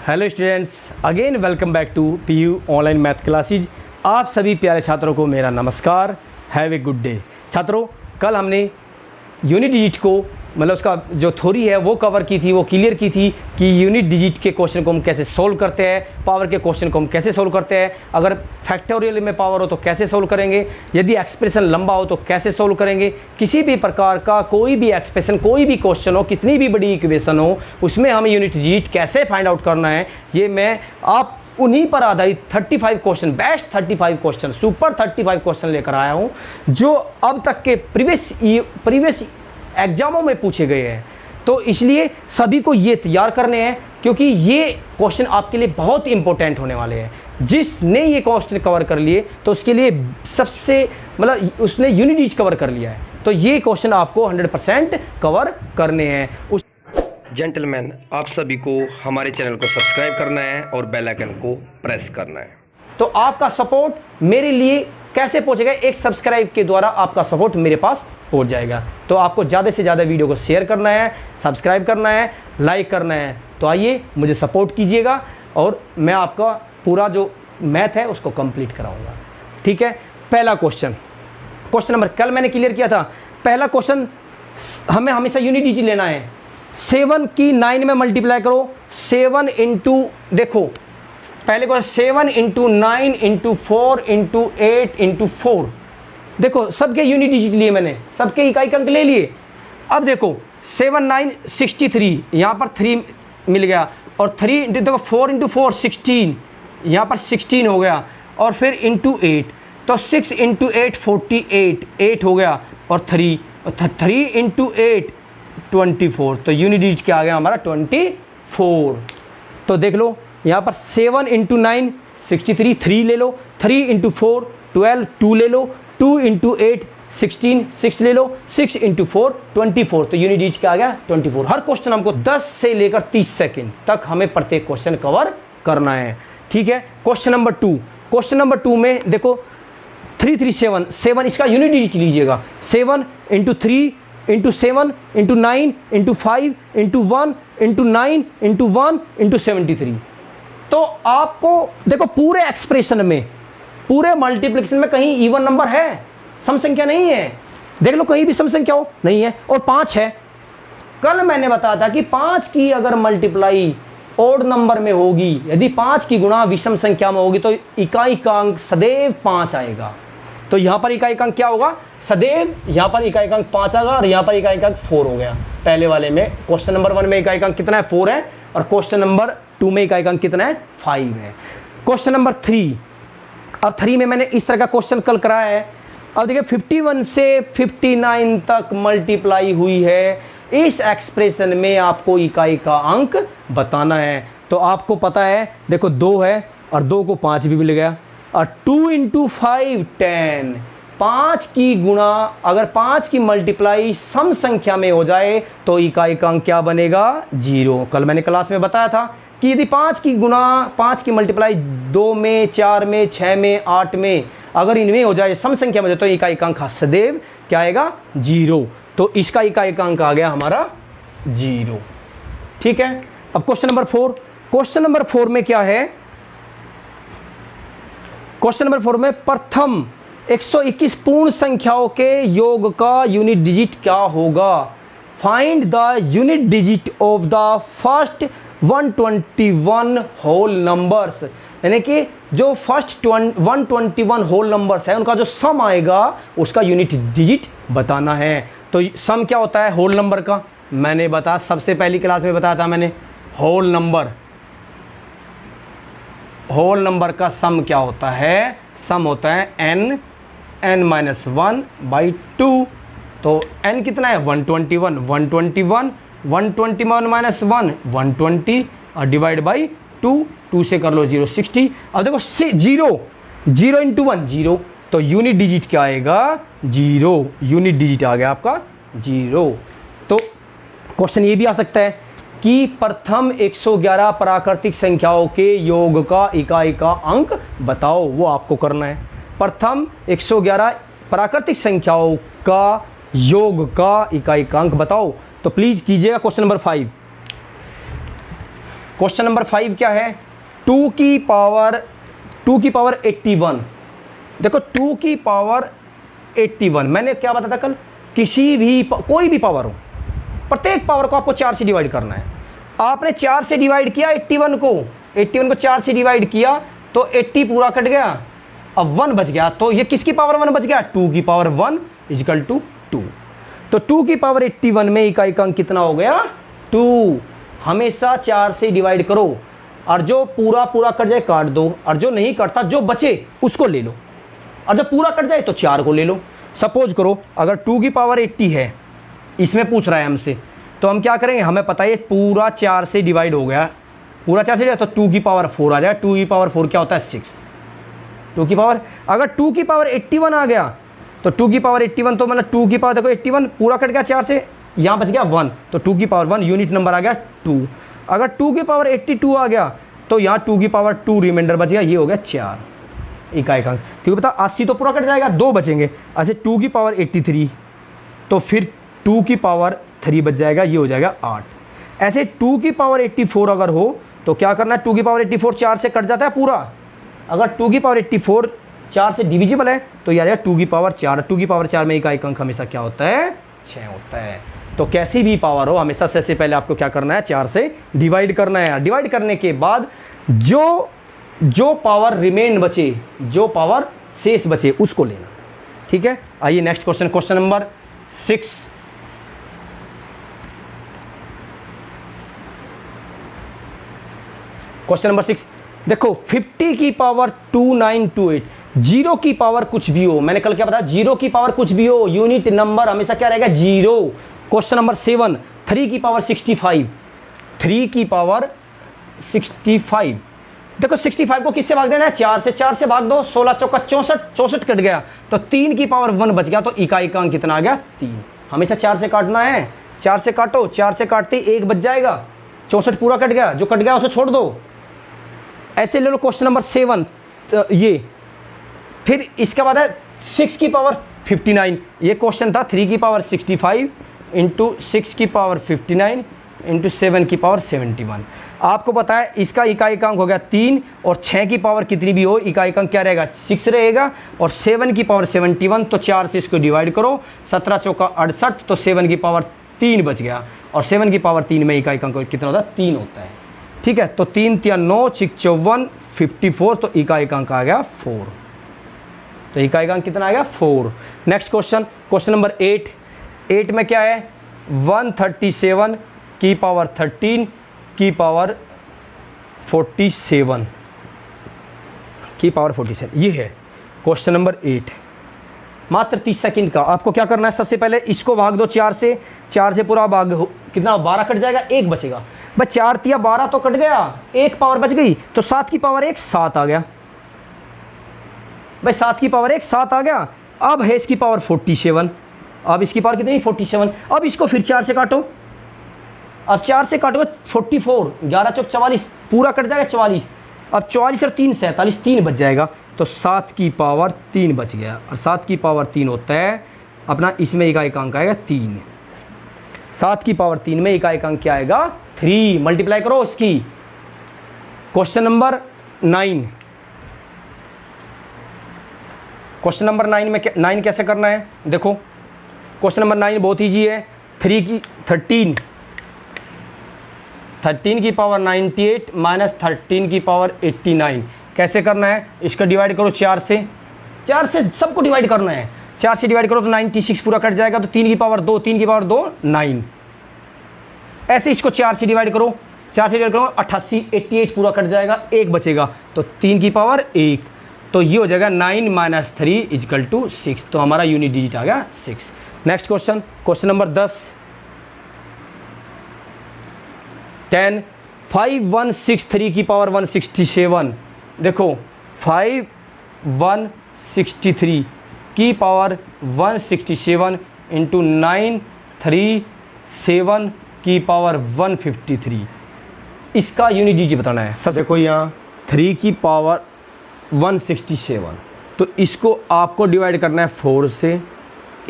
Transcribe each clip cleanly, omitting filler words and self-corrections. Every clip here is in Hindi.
Hello students, again welcome back to PU online math classes. आप सभी प्यारे छात्रों को मेरा नमस्कार। Have a good day. छात्रों, कल हमने यूनिट डिजिट को मतलब उसका जो थ्योरी है वो कवर की थी, वो क्लियर की थी कि यूनिट डिजिट के क्वेश्चन को हम कैसे सोल्व करते हैं, पावर के क्वेश्चन को हम कैसे सोल्व करते हैं, अगर फैक्टोरियल में पावर हो तो कैसे सोल्व करेंगे, यदि एक्सप्रेशन लंबा हो तो कैसे सोल्व करेंगे। किसी भी प्रकार का कोई भी एक्सप्रेशन, कोई भी क्वेश्चन हो, कितनी भी बड़ी इक्वेशन हो, उसमें हमें यूनिट डिजिट कैसे फाइंड आउट करना है, ये मैं आप उन्हीं पर आधारित 35 question, best 35 question, super 35 question लेकर आया हूँ जो अब तक के प्रीवियस एग्जामों में पूछे गए हैं। तो इसलिए सभी को ये तैयार करने हैं क्योंकि ये क्वेश्चन आपके लिए बहुत इंपॉर्टेंट होने वाले हैं। जिसने ये क्वेश्चन कवर कर लिए तो उसके लिए सबसे मतलब उसने यूनिट डिजिट कवर कर लिया है, तो ये क्वेश्चन आपको 100% कवर करने हैं। उस जेंटलमैन, आप सभी को हमारे चैनल को सब्सक्राइब करना है और बेल आइकन को प्रेस करना है। तो आपका सपोर्ट मेरे लिए कैसे पहुंचेगा? एक सब्सक्राइब के द्वारा आपका सपोर्ट मेरे पास पहुंच जाएगा। तो आपको ज़्यादा से ज़्यादा वीडियो को शेयर करना है, सब्सक्राइब करना है, लाइक करना है। तो आइए मुझे सपोर्ट कीजिएगा और मैं आपका पूरा जो मैथ है उसको कंप्लीट कराऊंगा। ठीक है, पहला क्वेश्चन नंबर कल मैंने क्लियर किया था। पहला क्वेश्चन हमें हमेशा यूनिट डिजिट लेना है। 7 की 9 में मल्टीप्लाई करो। 7 इंटू, देखो पहले को 7 इंटू 9 इंटू 4 इंटू 8 इंटू 4। देखो सबके यूनिट डिजिट लिए मैंने, सबके इकाई अंक ले लिए। अब देखो 7 9 63, यहाँ पर 3 मिल गया और 3 इंटू, देखो 4 इंटू 4 16, यहाँ पर 16 हो गया और फिर इंटू 8, तो 6 इंटू 8 48, 8 हो गया और 3 इंटू 8 24। तो यूनिट डिजिट क्या आ गया हमारा? 24। तो देख लो यहाँ पर 7 इंटू 9 63, 3 ले लो, 3 इंटू 4 12, 2 ले लो, 2 इंटू 8 16, 6 ले लो, 6 इंटू 4 24। तो यूनिट डिजिट क्या आ गया? 24। हर क्वेश्चन हमको 10 से लेकर 30 सेकंड तक हमें प्रत्येक क्वेश्चन कवर करना है। ठीक है, क्वेश्चन नंबर 2 में देखो 3 3 7, 7 इसका यूनिट डिजिट लीजिएगा। 7 into 3 into 7 into 9 into 5 into 1 into 9 into 1 into 73। तो आपको देखो पूरे एक्सप्रेशन में, पूरे मल्टीप्लिकेशन में कहीं इवन नंबर है, सम संख्या नहीं है। देख लो कहीं भी सम संख्या हो, नहीं है। और 5 है। कल मैंने बताया था कि 5 की अगर मल्टीप्लाई ओड नंबर में होगी, यदि 5 की गुणा विषम संख्या में होगी तो इकाई का अंक सदैव 5 आएगा। तो यहाँ पर इकाई का अंक क्या होगा? सदैव यहाँ पर इकाई का अंक 5 आएगा और यहाँ पर इकाई का अंक 4 हो गया। पहले वाले में क्वेश्चन नंबर 1 में इकाई का अंक कितना है? 4 है और क्वेश्चन नंबर 2 में इकाई का अंक कितना है? 5 है। क्वेश्चन नंबर 3, अब 3 में मैंने इस तरह का क्वेश्चन कल कराया है। अब देखिए 51 से 59 तक मल्टीप्लाई हुई है। इस एक्सप्रेशन में आपको इकाई का अंक बताना है। तो आपको पता है, देखो 2 है और 2 को 5 भी मिल गया और 2 इंटू 5 10। 5 की गुणा, अगर 5 की मल्टीप्लाई सम संख्या में हो जाए तो इकाई का अंक क्या बनेगा? 0। कल मैंने क्लास में बताया था कि यदि 5 की गुणा, 5 की मल्टीप्लाई 2 में, 4 में, 6 में, 8 में, अगर इनमें हो जाए, सम संख्या में हो जाए, तो इकाई का अंक सदैव क्या आएगा? 0। तो इसका इकाई का अंक आ गया हमारा 0। ठीक है, अब क्वेश्चन नंबर 4 में क्या है? क्वेश्चन नंबर 4 में प्रथम 121 पूर्ण संख्याओं के योग का यूनिट डिजिट क्या होगा? Find the unit digit of the first 121 whole numbers. यानी कि जो फर्स्ट 121 होल नंबर्स है उनका जो सम आएगा उसका यूनिट डिजिट बताना है। तो सम क्या होता है होल नंबर का? मैंने बताया, सबसे पहली क्लास में बताया था मैंने। होल नंबर का सम क्या होता है? सम होता है n -1 बाई 2। तो n कितना है? 121 माइनस 1 120 और डिवाइड बाई 2 से कर लो 0 60। अब देखो 0 इंटू 1 0। तो यूनिट डिजिट क्या आएगा? 0। यूनिट डिजिट आ गया आपका 0। तो क्वेश्चन ये भी आ सकता है कि प्रथम 111 प्राकृतिक संख्याओं के योग का इकाई का अंक बताओ। वो आपको करना है। प्रथम 111 प्राकृतिक संख्याओं का योग का इकाई का अंक बताओ। तो प्लीज़ कीजिएगा क्वेश्चन नंबर 5। क्वेश्चन नंबर 5 क्या है, 2 की पावर 81। देखो 2 की पावर 81, मैंने क्या बताया था कल, किसी भी कोई भी पावर हो, प्रत्येक पावर को आपको 4 से डिवाइड करना है। आपने 4 से डिवाइड किया 81 को 4 से डिवाइड किया तो 80 पूरा कट गया, अब 1 बच गया, तो ये किसकी पावर 1 बच गया, 2 की पावर 1 इक्वल टू 2। तो 2 की पावर 81 में इकाई का अंक कितना हो गया, 2। हमेशा 4 से डिवाइड करो, और जो पूरा कट जाए काट दो, और जो नहीं कटता जो बचे उसको ले लो, और जब पूरा कट जाए तो 4 को ले लो। सपोज करो अगर 2 की पावर 80 है, इसमें पूछ रहा है हमसे, तो हम क्या करेंगे, हमें पता है पूरा 4 से डिवाइड हो गया, पूरा 4 से डिवाइड, तो 2 की पावर 4 आ जाएगा। 2 की पावर 4 क्या होता है, 6। 2 की पावर, अगर 2 की पावर 81 आ गया तो 2 की पावर 81, तो मतलब 2 की पावर देखो 81 पूरा कट गया 4 से, यहाँ बच गया 1, तो 2 की पावर 1 यूनिट नंबर आ गया 2। अगर 2 की पावर 82 आ गया तो यहाँ 2 की पावर 2 रिमाइंडर बच गया, ये हो गया 4 इकाई का अंक। क्योंकि पता 80 तो पूरा कट जाएगा, 2 बचेंगे। ऐसे 2 की पावर 83, तो फिर 2 की पावर 3 बच जाएगा, ये हो जाएगा 8। ऐसे 2 की पावर 84 अगर हो तो क्या करना है, 2 की पावर 84 4 से कट जाता है पूरा, अगर 2 की पावर 84 4 से डिविजिबल है तो ये आ जाएगा 2 की पावर 4। 2 की पावर 4 में इकाई का अंक हमेशा क्या होता है, 6 होता है। तो कैसी भी पावर हो हमेशा सबसे पहले आपको क्या करना है, 4 से डिवाइड करना है। डिवाइड करने के बाद जो पावर रिमेन बचे, जो पावर शेष बचे उसको लेना, ठीक है। आइए next question, question number 6। Question number 6 देखो, 50 की पावर 2928, 0 की पावर कुछ भी हो, मैंने कल क्या बताया, 0 की पावर कुछ भी हो, यूनिट नंबर हमेशा क्या रहेगा, 0। क्वेश्चन नंबर 7, 3 की पावर 65, 3 की पावर 65। देखो 65 को किससे भाग देना है, 4 से भाग दो, 16 चौका 64 कट गया, तो 3 की पावर 1 बच गया, तो इकाई का अंक कितना आ गया, 3। हमेशा 4 से काटना है, 4 से काटो, 4 से काटते ही 1 बच जाएगा, 64 पूरा कट गया, जो कट गया उसे छोड़ दो। ऐसे ले लो क्वेश्चन नंबर 7, ये फिर इसके बाद है 6 की पावर 59, ये क्वेश्चन था 3 की पावर 65 इंटू 6 की पावर 59 इंटू 7 की पावर 71। आपको पता है इसका इकाई का अंक हो गया 3, और 6 की पावर कितनी भी हो इकाई का अंक क्या रहेगा, 6 रहेगा, और 7 की पावर 71, तो 4 से इसको डिवाइड करो, 17 चौका 68, तो 7 की पावर 3 बच गया, और 7 की पावर 3 में इकाई का अंक कितना होता है, 3 होता है, ठीक है। तो 3 3 9 6 54 54, तो इकाई का अंक आ गया 4, तो इकाई का अंक कितना आ गया, 4। नेक्स्ट क्वेश्चन, क्वेश्चन नंबर 8 में क्या है, 137 की पावर 13 की पावर 47 की पावर 47, ये है क्वेश्चन नंबर 8। मात्र 30 सेकंड का। आपको क्या करना है, सबसे पहले इसको भाग दो 4 से पूरा भाग कितना, 12 कट जाएगा, 1 बचेगा। भाई 4 तिया 12 तो कट गया, 1 पावर बच गई, तो 7 की पावर 1 7 आ गया। भाई 7 की पावर 1 7 आ गया। अब है इसकी पावर 47, अब इसकी पावर कितनी, 47। अब इसको फिर 4 से काटो, अब 4 से काटोगे 44, 11 चौक 44, पूरा कट जाएगा 44। अब 44 और 3 47, 3 बच जाएगा, तो 7 की पावर 3 बच गया, और 7 की पावर 3 होता है अपना, इसमें इकाई का अंक आएगा 3। 7 की पावर 3 में इकाई का अंक क्या आएगा, 3। मल्टीप्लाई करो इसकी। क्वेश्चन नंबर 9, क्वेश्चन नंबर 9 में 9 कैसे करना है, देखो क्वेश्चन नंबर 9 बहुत ईजी है। 13 की पावर 98 माइनस 13 की पावर 89 कैसे करना है, इसका डिवाइड करो 4 से सबको डिवाइड करना है। 4 से डिवाइड करो तो 96 पूरा कट जाएगा, तो 3 की पावर 2 9। ऐसे इसको 4 से डिवाइड करो, 88 88 पूरा कट जाएगा, 1 बचेगा, तो 3 की पावर 1, तो ये हो जाएगा 9 माइनस 3 इक्वल टू 6, तो हमारा यूनिट डिजिट आ गया 6। नेक्स्ट क्वेश्चन, क्वेश्चन नंबर 10, 5163 की पावर 167। देखो 5163 की पावर 167 इंटू 937 की पावर 153, इसका यूनिट डिजिट बताना है। सब देखो यहाँ 3 की पावर 167, तो इसको आपको डिवाइड करना है 4 से,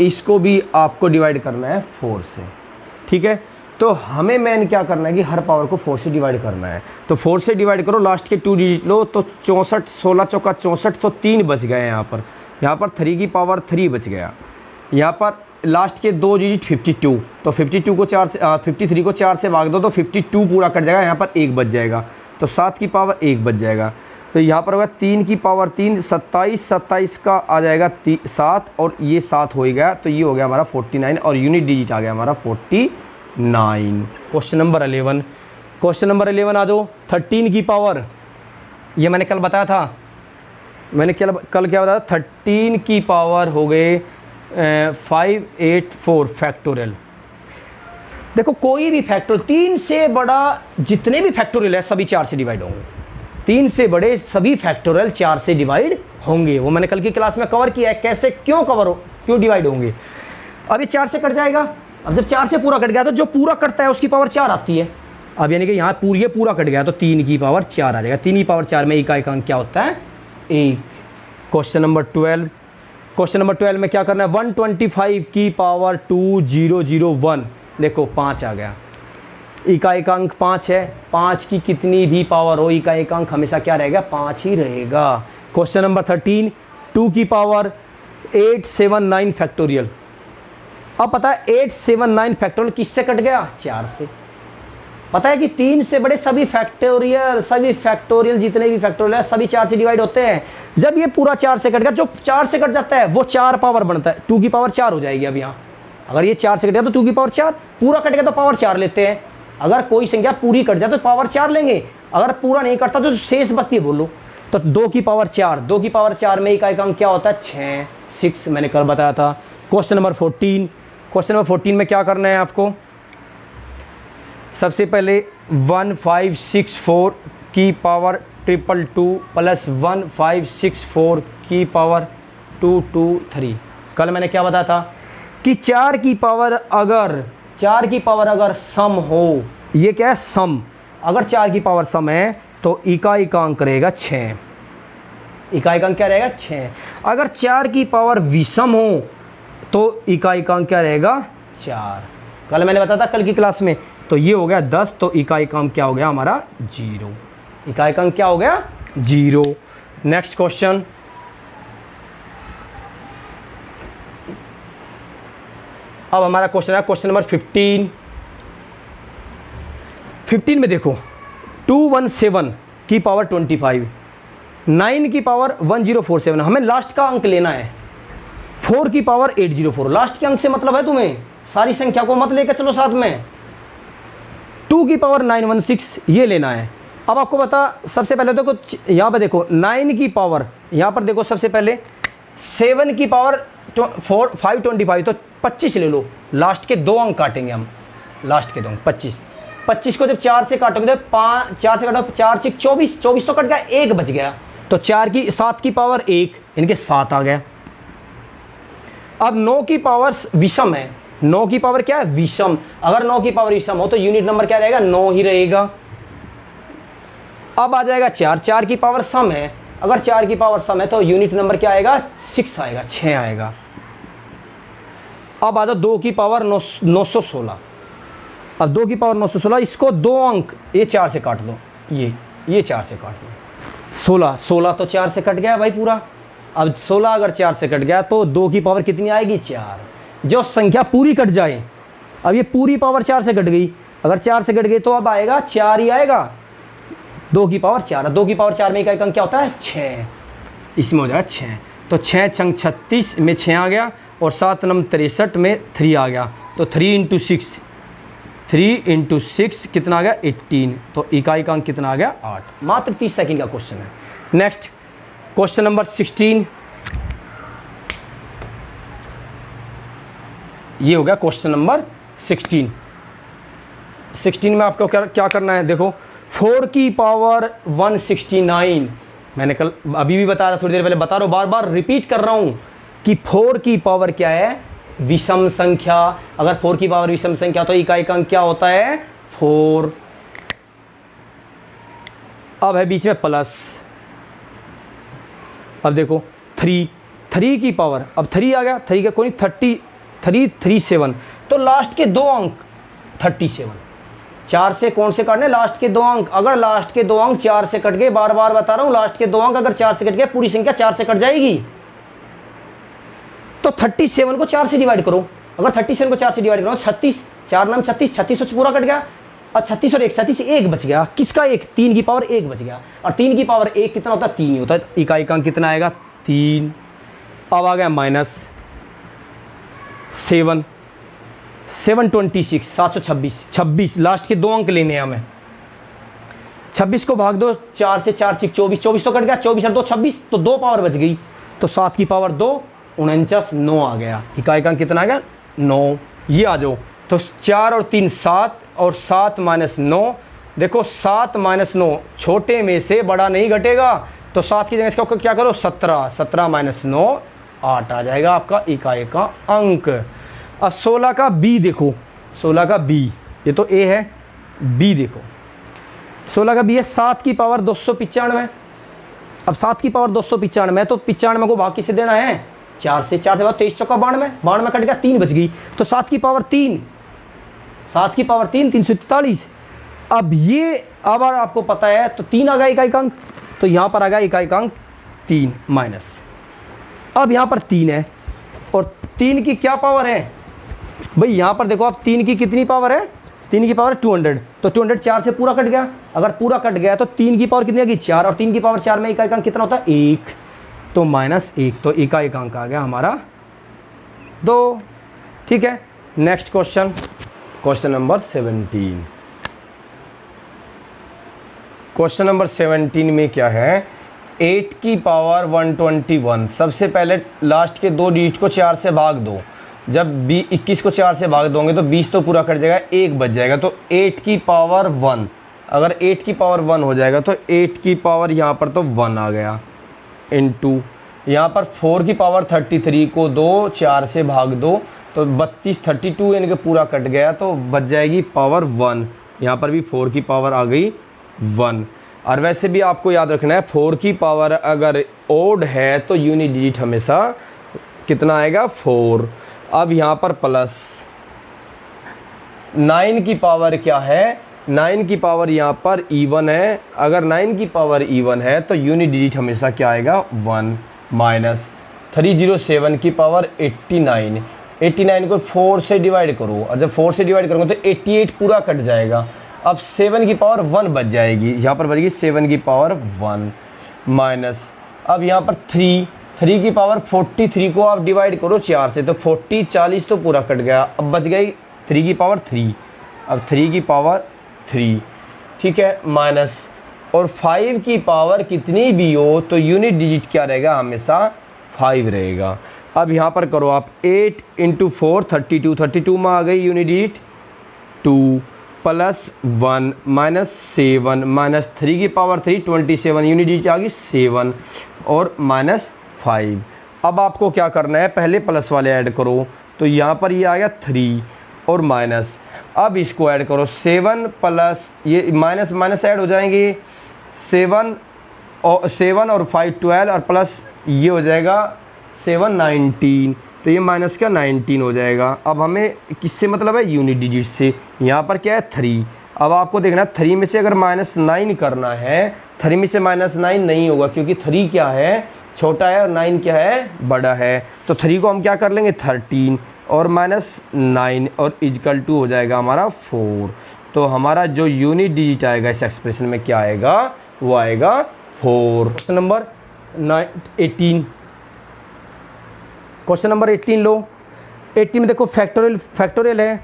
इसको भी आपको डिवाइड करना है 4 से, ठीक है। तो हमें मेन क्या करना है कि हर पावर को 4 से डिवाइड करना है। तो 4 से डिवाइड करो, लास्ट के 2 डिजिट लो, तो 64, 16 चौका 64, तो 3 बच गए यहाँ पर 3 की पावर 3 बच गया। यहाँ पर लास्ट के 2 डिजिट 52, तो 52 को 4 से 53 को 4 से भाग दो तो 52 पूरा कट जाएगा, यहाँ पर 1 बच जाएगा, तो 7 की पावर 1 बच जाएगा। तो यहाँ पर होगा 3 की पावर 3, 27, 27 का आ जाएगा 7, और ये 7 हो गया, तो ये हो गया हमारा 49, और यूनिट डिजिट आ गया हमारा 49। क्वेश्चन नंबर 11, क्वेश्चन नंबर 11 आ जाओ। 13 की पावर, ये मैंने कल बताया था, मैंने कल क्या बताया, 13 की पावर हो गए 584 फैक्टोरियल। देखो कोई भी फैक्टोरियल 3 से बड़ा, जितने भी फैक्टोरियल है सभी 4 से डिवाइड होंगे। 3 से बड़े सभी फैक्टोरियल 4 से डिवाइड होंगे, वो मैंने कल की क्लास में कवर किया है, कैसे क्यों डिवाइड होंगे। अब ये 4 से कट जाएगा। अब जब 4 से पूरा कट गया तो जो पूरा कटता है उसकी पावर 4 आती है। अब यानी कि यहाँ पूरा कट गया तो 3 की पावर 4 आ जाएगा। 3 की पावर 4 में ई का एकांक क्या होता है, 1। क्वेश्चन नंबर 12, क्वेश्चन नंबर 12 में क्या करना है, 125 की पावर 2001, देखो 5 आ गया। ई का एकांक 5 है, 5 की कितनी भी पावर हो, ई का एकांक हमेशा क्या रहेगा, 5 ही रहेगा। क्वेश्चन नंबर 13, 2 की पावर 879 फैक्टोरियल। अब पता है 879 फैक्टोरियल किससे कट गया, 4 से। पता है कि 3 से बड़े सभी फैक्टोरियल जितने भी फैक्टोरियल है सभी 4 से डिवाइड होते हैं। जब ये पूरा 4 से कट गया, जो 4 से कट जाता है वो 4 पावर बनता है, 2 की पावर 4 हो जाएगी। अब यहाँ अगर ये 4 से कट गया तो 2 की पावर 4, पूरा कट गया तो पावर 4 लेते हैं। अगर कोई संख्या पूरी कट जाए तो पावर 4 लेंगे, अगर पूरा नहीं कटता तो शेष बचती है, बोलो। तो 2 की पावर 4, 2 की पावर 4 में इकाई अंक क्या होता है, 6 मैंने कल बताया था। क्वेश्चन नंबर 14, क्वेश्चन नंबर 14 में क्या करना है आपको, सबसे पहले 1564 की पावर 222 प्लस 1564 की पावर 223। कल मैंने क्या बताया था कि 4 की पावर अगर सम हो, ये क्या है, सम। अगर 4 की पावर सम है तो इकाई का अंक रहेगा 6, इकाई का अंक क्या रहेगा, 6। अगर 4 की पावर विषम हो तो इकाई का अंक क्या रहेगा, 4। कल मैंने बताया था कल की क्लास में, तो ये हो गया 10, तो इकाई का अंक क्या हो गया हमारा, 0। इकाई का अंक क्या हो गया, 0। नेक्स्ट क्वेश्चन, अब हमारा क्वेश्चन है क्वेश्चन नंबर 15। 15 में देखो 217 की पावर 25, 9 की पावर 1047, हमें लास्ट का अंक लेना है। 4 की पावर 804, लास्ट के अंक से मतलब है तुम्हें, सारी संख्या को मत लेकर चलो साथ में। 2 की पावर 916 ये लेना है। अब आपको बता, सबसे पहले तो यहाँ पर देखो 9 की पावर, यहाँ पर देखो सबसे पहले 7 की पावर 525, तो 25 ले लो, लास्ट के 2 अंक काटेंगे हम, लास्ट के 2 अंक 25 को जब 4 से काटोगे तो 4 से काटो 4 से 24 तो कट गया, 1 बच गया, तो 7 की पावर 1, इनके 7 आ गया। अब 9 की पावर विषम है, 9 की पावर क्या है, विषम। अगर 9 की पावर विषम हो तो यूनिट नंबर क्या रहेगा, 9 ही रहेगा। अब आ जाएगा 4 की पावर सम है, अगर 4 की पावर सम है तो यूनिट नंबर क्या आएगा, 6 आएगा, 6 आएगा। अब आ जाओ 2 की पावर 916, अब 2 की पावर 916, इसको 2 अंक ये 4 से काट दो, ये 4 से काट दो, 16 तो 4 से कट गया भाई पूरा। अब 16 अगर 4 से कट गया तो 2 की पावर कितनी आएगी, 4। जो संख्या पूरी कट जाए, अब ये पूरी पावर 4 से कट गई, अगर 4 से कट गई तो अब आएगा 4 ही आएगा, 2 की पावर 4, 2 की पावर 4 में इकाई अंक क्या होता है, 6, इसमें हो जाएगा 6। तो 6 छंग 36 में 6 आ गया, और 7 नम 63 में 3 आ गया, तो 3 × 6 कितना आ गया, 18, तो इकाई का अंक कितना आ गया, 8। मात्र 30 सेकंड का क्वेश्चन है। नेक्स्ट क्वेश्चन नंबर 16, ये हो गया क्वेश्चन नंबर 16 में आपको क्या करना है, देखो 4 की पावर 169, मैंने कल अभी भी बताया था, थोड़ी देर पहले बता रहा हूँ, बार बार रिपीट कर रहा हूँ कि 4 की पावर क्या है, विषम संख्या। अगर 4 की पावर विषम संख्या तो इकाई का अंक क्या होता है, 4। अब है बीच में प्लस, अब देखो 3 की पावर, अब 3 आ गया, 3 का कोई 37, तो लास्ट के 2 अंक 37। 4 से कौन से काटने, लास्ट के 2 अंक। अगर लास्ट के 2 अंक 4 से कट गए, बार बार बता रहा हूं, लास्ट के 2 अंक अगर 4 से कट गए, पूरी संख्या 4 से कट जाएगी। तो 37 को 4 से डिवाइड करो। अगर 37 को 4 से डिवाइड करो, 36, 4 नाम 36, 36 से पूरा कट गया, और 36 और 1, 37 1 बच गया। किसका 1? 3 की पावर 1 बच गया। और 3 की पावर 1 कितना होता है? 3 ही होता है। इकाई का अंक कितना आएगा? 3। अब आ गया -7, 726, 726, 26, लास्ट के 2 अंक लेने हैं हमें। 26 को भाग दो 4 से, 4 6 24, 24 तो कट गया, 24 और 2 26, तो 2 पावर बच गई। तो 7 की पावर 2, 49, 9 आ गया। इकाई का अंक कितना आ गया? 9। ये आ जाओ, तो 4 और 3 7, और 7 - 9। देखो 7 - 9 छोटे में से बड़ा नहीं घटेगा, तो 7 की जगह इसका क्या करो? 17, 17 - 9 8 आ जाएगा आपका इकाई का अंक। अब 16 का बी देखो, 16 का बी, ये तो ए है, बी देखो 16 का बी है 7 की पावर 295। अब 7 की पावर 295 है, तो 95 को भाग किसे देना है? 4 से। 4 से बाद 23 चौका 92, 92 कट गया, 3 बच गई। तो 7 की पावर 3, 7 की पावर 3, 343। अब ये अब आपको पता है, तो 3 आ गया इकाई का अंक, तो यहाँ पर आ गया इकाई का अंक 3 माइनस। अब यहाँ पर 3 है, और 3 की क्या पावर है भाई? यहाँ पर देखो आप 3 की कितनी पावर है? 3 की पावर 200, तो 200 4 से पूरा कट गया। अगर पूरा कट गया तो 3 की पावर कितनी आ गई? 4, और 3 की पावर 4 में इकाई का अंक कितना होता है? 1, तो -1, तो इकाई का अंक आ गया हमारा 2। ठीक है, next question, question number 17। Question number 17 में क्या है? 8 की पावर 121। सबसे पहले लास्ट के 2 डिजिट को 4 से भाग दो। जब 21 को 4 से भाग दोगे तो 20 तो पूरा कट जाएगा, 1 बच जाएगा। तो 8 की पावर 1, अगर 8 की पावर 1 हो जाएगा तो 8 की पावर यहाँ पर तो 1 आ गया, इनटू यहाँ पर 4 की पावर 33 को 2 4 से भाग दो, तो 32 32 यानी कि पूरा कट गया, तो बच जाएगी पावर 1। यहाँ पर भी 4 की पावर आ गई 1। और वैसे भी आपको याद रखना है, 4 की पावर अगर ओड है तो यूनिट डिजिट हमेशा कितना आएगा? 4। अब यहाँ पर प्लस 9 की पावर क्या है? 9 की पावर यहाँ पर इवन है। अगर 9 की पावर इवन है तो यूनिट डिजिट हमेशा क्या आएगा? 1 माइनस 307 की पावर 89। 89 को 4 से डिवाइड करो, और जब 4 से डिवाइड करोगे तो 88 पूरा कट जाएगा। अब 7 की पावर 1 बच जाएगी, यहाँ पर बचेगी 7 की पावर 1 माइनस, अब यहाँ पर 3 की पावर 43 को आप डिवाइड करो 4 से, तो 40 40 तो पूरा कट गया। अब बच गई 3 की पावर 3, अब 3 की पावर 3, ठीक है, माइनस, और 5 की पावर कितनी भी हो तो यूनिट डिजिट क्या रहेगा? हमेशा 5 रहेगा। अब यहाँ पर करो आप 8 × 4 32, 32 में आ गई unit digit 2 plus 1 minus 7 minus 3 की पावर 3 27 यूनिट डिजिट आ गई 7 और माइनस 5। अब आपको क्या करना है? पहले प्लस वाले ऐड करो, तो यहाँ पर ये आ गया 3 और माइनस, अब इसको ऐड करो 7 प्लस ये माइनस माइनस ऐड हो जाएंगे 7 और 5 12 और प्लस ये हो जाएगा 7 19, तो ये माइनस का 19 हो जाएगा। अब हमें किससे मतलब है? यूनिट डिजिट से। यहाँ पर क्या है? 3। अब आपको देखना 3 में से अगर -9 करना है, 3 में से -9 नहीं होगा, क्योंकि 3 क्या है? छोटा है, और 9 क्या है? बड़ा है। तो 3 को हम क्या कर लेंगे? 13 और -9 और इजकल टू हो जाएगा हमारा 4। तो हमारा जो यूनिट डिजिट आएगा इस एक्सप्रेशन में क्या आएगा? वो आएगा 4। क्वेश्चन नंबर 18, क्वेश्चन नंबर 18 लो। 18 में देखो फैक्टोरियल है।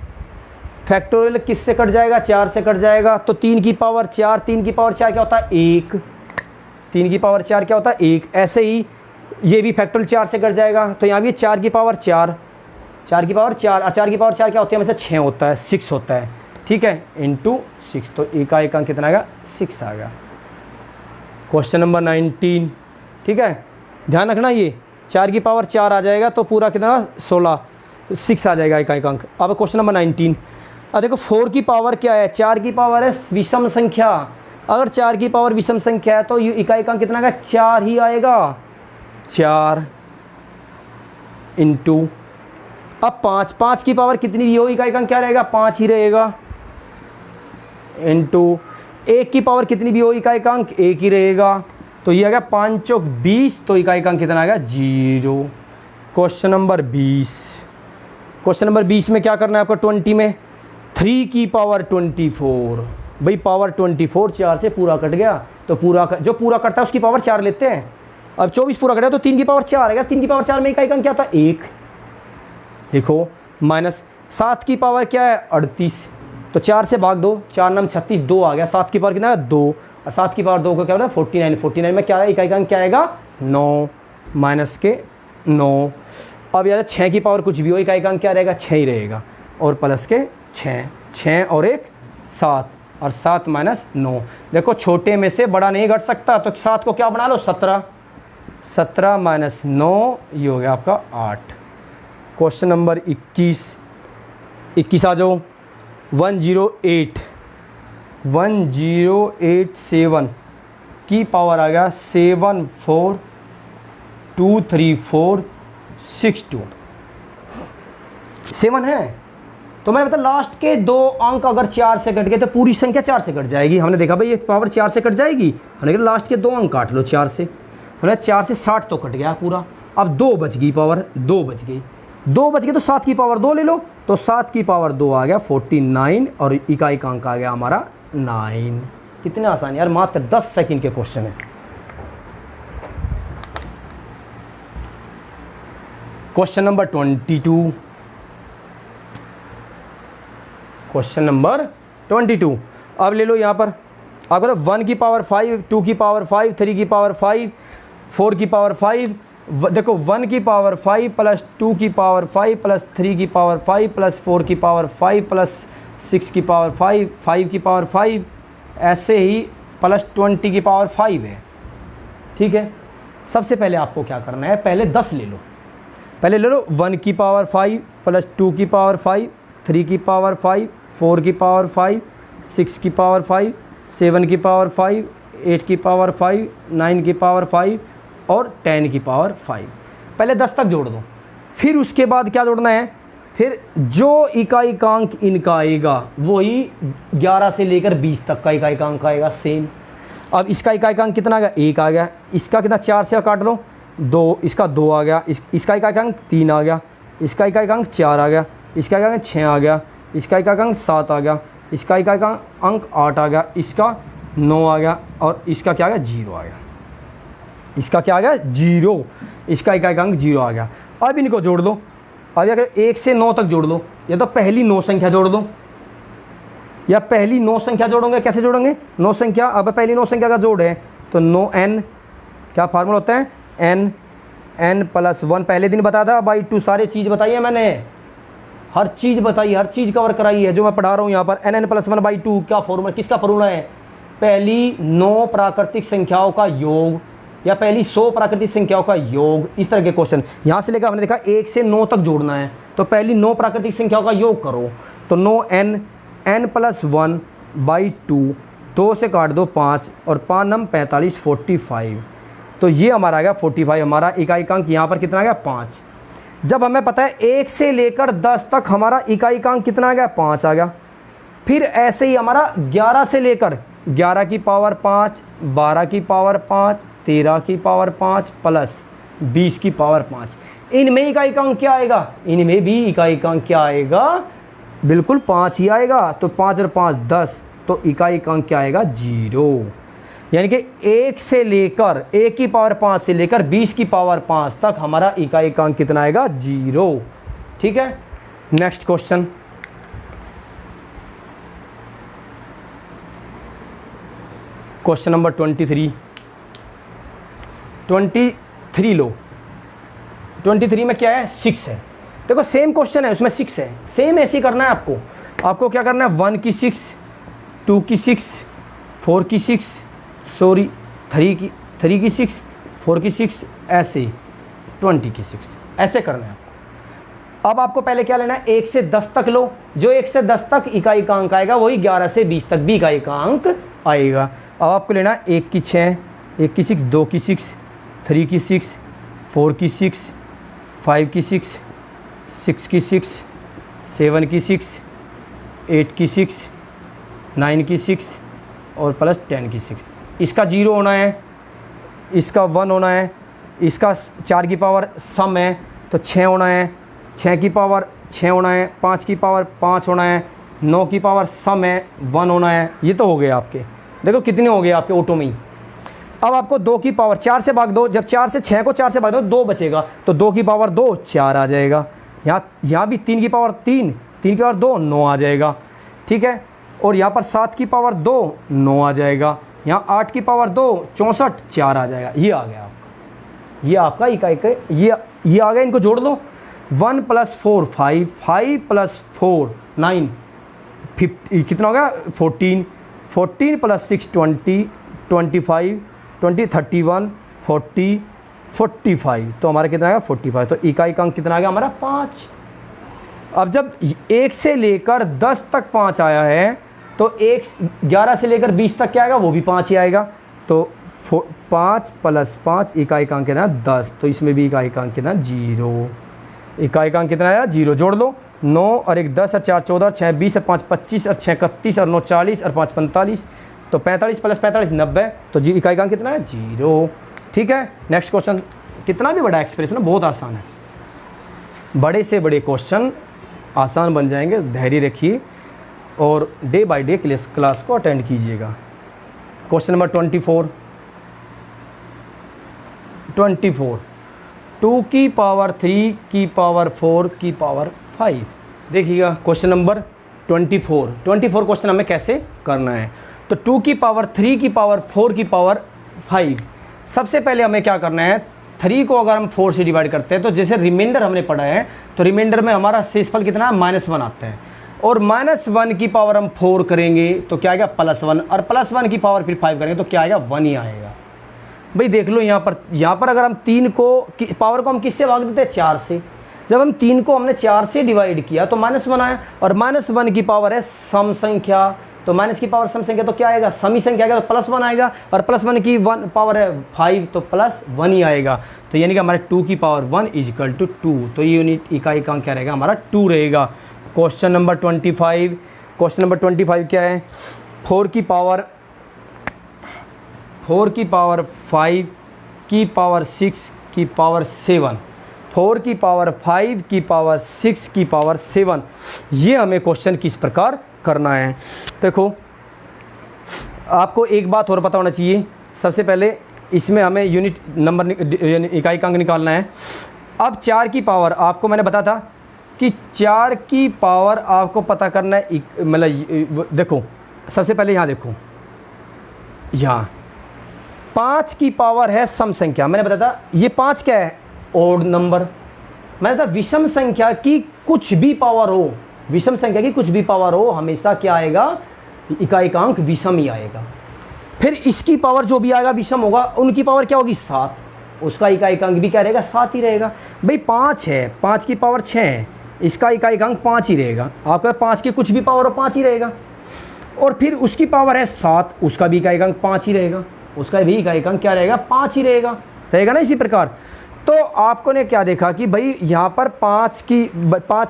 फैक्टोरियल किससे कट जाएगा? 4 से कट जाएगा। तो 3 की पावर 4, 3 की पावर 4 क्या होता है? 1। 3 की पावर 4 क्या होता है? 1। ऐसे ही ये भी फैक्टोरियल 4 से कट जाएगा, तो यहाँ भी 4 की पावर 4, 4 की पावर 4, और 4 की पावर 4 क्या होती है? हमेशा 6 होता है, 6 होता है, ठीक है, इंटू 6, तो एक अंक कितना आएगा? 6 आ गया। क्वेश्चन नंबर 19, ठीक है, ध्यान रखना, ये 4 की पावर 4 आ जाएगा तो पूरा कितना? 16, 6 आ जाएगा एक अंक। अब क्वेश्चन नंबर 19, अब देखो 4 की पावर क्या है? 4 की पावर है विषम संख्या। अगर 4 की पावर विषम संख्या है तो इकाई का अंक कितना आएगा? 4 ही आएगा। 4 इंटू, अब 5 की पावर कितनी भी हो इकाई का अंक क्या रहेगा? 5 ही रहेगा। इंटू एक की पावर कितनी भी हो इकाइकांक एक ही रहेगा, तो ये आ गया 5 चौक 20, तो इकाइकांक कितना आ गया 0। क्वेश्चन नंबर 20, क्वेश्चन नंबर 20 में क्या करना है आपको 20 में 3 की पावर 24, भाई पावर 24 4 से पूरा कट गया, तो जो पूरा कटता है उसकी पावर 4 लेते हैं। अब 24 पूरा कटा तो 3 की पावर 4 आएगा, 3 की पावर 4 में इकाइकांक क्या था 1, देखो माइनस 7 की पावर क्या है 38, तो 4 से भाग दो, 4 नाम 36, 2 आ गया, 7 की पावर कितना है 2, और 7 की पावर 2 को क्या होता है 49, 49 में क्या है इकाइकांक क्या आएगा 9, माइनस के 9। अब यार 6 की पावर कुछ भी हो इकाइकांक क्या रहेगा 6 ही रहेगा, और प्लस के 6, 6 और 1 7, और 7 माइनस 9, देखो छोटे में से बड़ा नहीं घट सकता, तो 7 को क्या बना लो 17, 17 माइनस 9 ये हो गया आपका 8। क्वेश्चन नंबर 21 आ जाओ 108 की पावर आ गया 7423462, 7 है, तो मैंने बताया लास्ट के 2 अंक अगर 4 से कट गए तो पूरी संख्या 4 से कट जाएगी। हमने देखा भाई ये पावर 4 से कट जाएगी, हमने कहा लास्ट के 2 अंक काट लो 4 से, हमने 4 से 60 तो कट गया पूरा, अब 2 बच गई पावर, 2 बच गई, 2 बच गए तो 7 की पावर 2 ले लो, तो 7 की पावर 2 आ गया 49, और इकाइकांक आ गया हमारा 9। कितने आसान यार, मात्र 10 सेकंड के क्वेश्चन है। क्वेश्चन नंबर 22, क्वेश्चन नंबर 22, अब ले लो यहाँ पर आपको तो 1 की पावर 5, 2 की पावर 5, 3 की पावर 5, 4 की पावर 5, देखो 1 की पावर 5 प्लस 2 की पावर 5 प्लस 3 की पावर 5 प्लस 4 की पावर 5 प्लस 6 की पावर 5, 5 की पावर 5, ऐसे ही प्लस 20 की पावर 5 है, ठीक है। सबसे पहले आपको क्या करना है, पहले 10 ले लो, पहले ले लो 1 की पावर 5 प्लस 2 की पावर 5, 3 की पावर 5, 4 की पावर 5, 6 की पावर 5, 7 की पावर 5, 8 की पावर 5, 9 की पावर 5 और 10 की पावर 5। पहले 10 तक जोड़ दो, फिर उसके बाद क्या जोड़ना है, फिर जो इकाइकांक इनका आएगा वही 11 से लेकर 20 तक का इकाइकांक आएगा सेम। अब इसका इकाइकांक कितना आ गया 1 आ गया, इसका कितना 4 से काट दो 2, इसका 2 आ गया, इसका इकाइकांक 3 आ गया, इसका इकाइकांक 4 आ गया, इसका इकाइकांक 6 आ गया, इसका इकाइकांक 7 आ गया, इसका इकाइकांक 8 आ गया, इसका 9 आ गया, और इसका क्या आ गया 0 आ गया, इसका क्या आ गया 0, इसका इकाइकांक 0 आ गया। अब इनको जोड़ दो, अब अगर 1 से 9 तक जोड़ दो, या तो पहली 9 संख्या जोड़ दो, या पहली 9 संख्या जोड़ोगे, कैसे जोड़ोगे 9 संख्या, अब पहली 9 संख्या का जोड़ है तो 9n, क्या फार्मूला होता है n प्लस 1, पहले दिन बताया था बाई 2, सारी चीज़ बताई है मैंने, हर चीज़ बताई, हर चीज़ कवर कराई है जो मैं पढ़ा रहा हूँ यहाँ पर। n प्लस 1 बाई 2 क्या फॉर्मूला, किसका फॉर्मूला है, पहली 9 प्राकृतिक संख्याओं का योग या पहली 100 प्राकृतिक संख्याओं का योग, इस तरह के क्वेश्चन यहाँ से लेकर हमने देखा 1 से 9 तक जोड़ना है, तो पहली 9 प्राकृतिक संख्याओं का योग करो, तो 9n, n प्लस 1 बाई 2, 2 से काट दो 5, और 5 नम 45, 45, तो ये हमारा आ गया 45, हमारा इकाइकांक यहाँ पर कितना आ गया 5। जब हमें पता है 1 से लेकर 10 तक हमारा इकाइकांक कितना आ गया 5 आ गया, फिर ऐसे ही हमारा 11 से लेकर 11 की पावर 5, 12 की पावर 5, 13 की पावर 5 प्लस 20 की पावर 5, इनमें इकाइकांक क्या आएगा, इनमें भी इकाइकांक क्या आएगा, बिल्कुल 5 ही आएगा, तो 5 और 5 10, तो इकाइकांक क्या आएगा 0। यानी कि 1 से लेकर 1 की पावर 5 से लेकर 20 की पावर 5 तक हमारा इकाइकांक कितना आएगा 0, ठीक है। नेक्स्ट क्वेश्चन, क्वेश्चन नंबर 23 लो, 23 में क्या है 6 है, देखो सेम क्वेश्चन है उसमें 6 है, सेम ऐसे ही करना है आपको क्या करना है 1 की 6, 2 की 6, 4 की 6, सॉरी 3 की 6, 4 की 6, ऐसे 20 की 6, ऐसे करना है आपको। अब आपको पहले क्या लेना है 1 से 10 तक लो, जो 1 से 10 तक इकाइकांक आएगा वही 11 से 20 तक भी इकाइकांक आएगा। अब आपको लेना है 1 की 6, 1 की 6, 2 की 6, 3 की 6, 4 की 6, 5 की 6, 6 की 6, 7 की 6, 8 की 6, 9 की 6 और प्लस 10 की 6। इसका 0 होना है, इसका 1 होना है, इसका 4 की पावर सम है तो 6 होना है, 6 की पावर 6 होना है, 5 की पावर 5 होना है, 9 की पावर सम है 1 होना है। ये तो हो गए आपके, देखो कितने हो गए आपके ऑटो में ही। अब आपको 2 की पावर 4 से भाग दो, जब 4 से 6 को 4 से भाग दो 2 बचेगा, तो 2 की पावर 2 4 आ जाएगा। यहाँ भी 3 की पावर 3 की पावर 2 9 आ जाएगा, ठीक है। और यहाँ पर 7 की पावर 2 9 आ जाएगा, यहाँ 8 की पावर 2 64 4 आ जाएगा। ये आ गया आपका, ये आपका इकाई का ये आ गया। इनको जोड़ दो, 1 + 4 5, 5 + 4 9, 50 कितना हो गया 14, 14 + 6 20, 25 20 31 40 45, तो हमारा कितना आएगा 45। तो इकाई का अंक कितना आ गया हमारा 5। अब जब 1 से लेकर 10 तक 5 आया है तो 11 से लेकर 20 तक क्या आएगा, वो भी 5 ही आएगा। तो 5 + 5 इकाई का अंक कितना 10, तो इसमें भी इकाई का अंक कितना 0। इकाई का अंक कितना आया 0। जोड़ दो, 9 और 1 10 और 4 14 और 6 20 और 5 25 और 6 31 और 9 40 और 5 45, तो 45 + 45 90, तो जी इकाई का अंक कितना है 0। ठीक है, नेक्स्ट क्वेश्चन। कितना भी बड़ा एक्सप्रेशन है, बहुत आसान है, बड़े से बड़े क्वेश्चन आसान बन जाएंगे। धैर्य रखिए और डे बाय डे क्लास को अटेंड कीजिएगा। क्वेश्चन नंबर 24 2 की पावर 3 की पावर 4 की पावर 5। देखिएगा क्वेश्चन नंबर 24 क्वेश्चन हमें कैसे करना है। तो 2 की पावर 3 की पावर 4 की पावर 5, सबसे पहले हमें क्या करना है, 3 को अगर हम 4 से डिवाइड करते हैं तो जैसे रिमाइंडर हमने पढ़ा है, तो रिमाइंडर में हमारा शेषफल कितना है -1 आता है, और -1 की पावर हम 4 करेंगे तो क्या आएगा +1, और +1 की पावर फिर 5 करेंगे तो क्या आएगा 1 ही आएगा। भाई देख लो यहाँ पर अगर हम 3 को पावर को हम किससे भाग देते हैं 4 से, जब हम 3 को हमने 4 से डिवाइड किया तो -1 आया, और -1 की पावर है सम संख्या, तो माइनस की पावर सम संख्या तो क्या आएगा समी संख्या आएगा, तो +1 आएगा, और +1 की 1 पावर है 5 तो +1 ही आएगा। तो यानी कि हमारे 2 की पावर 1 = 2, तो ये यूनिट इकाई का क्या रहेगा हमारा 2 रहेगा। क्वेश्चन नंबर 25 क्या है, 4 की पावर 5 की पावर 6 की पावर 7, 4 की पावर 5 की पावर 6 की पावर 7, ये हमें क्वेश्चन किस प्रकार करना है। देखो आपको एक बात और पता होना चाहिए, सबसे पहले इसमें हमें यूनिट नंबर इकाई का अंक निकालना है। अब 4 की पावर आपको मैंने बताया था कि 4 की पावर आपको पता करना है, मतलब देखो सबसे पहले यहाँ देखो, यहाँ 5 की पावर है सम संख्या, मैंने बताया था ये 5 क्या है ओड नंबर, मैंने कहा विषम संख्या की कुछ भी पावर हो, विषम संख्या की कुछ भी पावर हो हमेशा क्या आएगा इकाई का अंक विषम ही आएगा। फिर इसकी पावर जो भी आएगा विषम होगा, उनकी पावर क्या होगी 7, उसका इकाई का अंक भी क्या रहेगा 7 ही रहेगा। भाई 5 है, 5 की पावर 6 है, इसका इकाई का अंक 5 ही रहेगा। आपका 5 की कुछ भी पावर हो 5 ही रहेगा, और फिर उसकी पावर है 7, उसका भी इकाई का अंक 5 ही रहेगा, उसका भी इकाई का अंक क्या रहेगा 5 ही रहेगा ना। इसी प्रकार तो आपको ने क्या देखा कि भाई यहाँ पर 5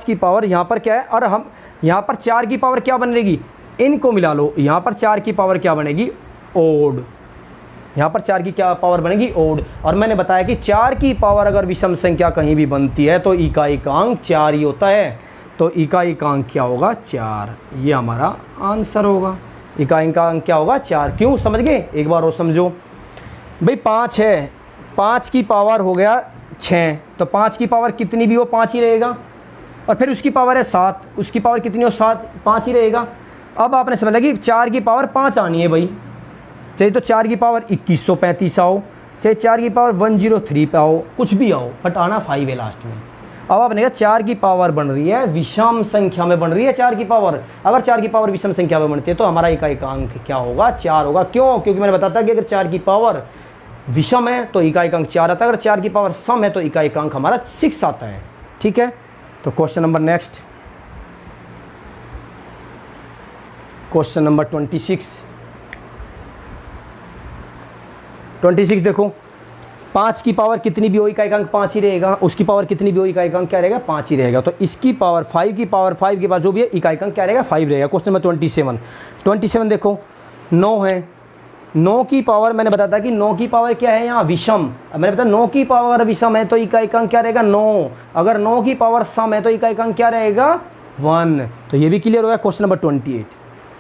की पावर यहाँ पर क्या है, और हम यहाँ पर 4 की पावर क्या बनेगी, इनको मिला लो, यहाँ पर 4 की पावर क्या बनेगी ओड, यहाँ पर 4 की क्या पावर बनेगी ओड। और मैंने बताया कि 4 की पावर अगर विषम संख्या कहीं भी बनती है तो इकाई का अंक 4 ही होता है, तो इकाई का अंक क्या होगा 4, ये हमारा आंसर होगा। इकाई का अंक क्या होगा 4। क्यों, समझ गए, एक बार और समझो। भाई 5 है, 5 की पावर हो गया 6, तो 5 की पावर कितनी भी हो 5 ही रहेगा, और फिर उसकी पावर है 7, उसकी पावर कितनी हो 7, 5 ही रहेगा। अब आपने समझ लिया कि 4 की पावर 5 आनी है भाई, चाहे तो 4 की पावर 2135 आओ, चाहे 4 की पावर 103 पे आओ, कुछ भी आओ, बट आना 5 है लास्ट में। अब आपने कहा 4 की पावर बन रही है विषम संख्या में बन रही है 4 की पावर, अगर 4 की पावर विषम संख्या में बनती है तो हमारा इकाई का अंक क्या होगा 4 होगा। क्यों, क्योंकि मैंने बताया था कि अगर 4 की पावर विषम है तो इकाई का अंक 4 आता है, अगर 4 की पावर सम है तो इकाई का अंक हमारा 6 आता है। ठीक है, तो question number next, question number 26 देखो, 5 की पावर कितनी भी हो इकाई का अंक 5 ही रहेगा, उसकी पावर कितनी भी हो इकाई का अंक क्या रहेगा 5 ही रहेगा। तो इसकी पावर 5 की पावर 5 के बाद जो भी है इकाई का अंक क्या रहेगा 5 रहेगा। क्वेश्चन नंबर 27 देखो 9 है, 9 की पावर मैंने बताया था कि 9 की पावर क्या है यहाँ विषम। अब मैंने बताया 9 की पावर विषम है तो इकाई का अंक क्या रहेगा 9, अगर 9 की पावर सम है तो इकाई का अंक क्या रहेगा 1। तो ये भी क्लियर हो गया। क्वेश्चन नंबर 28,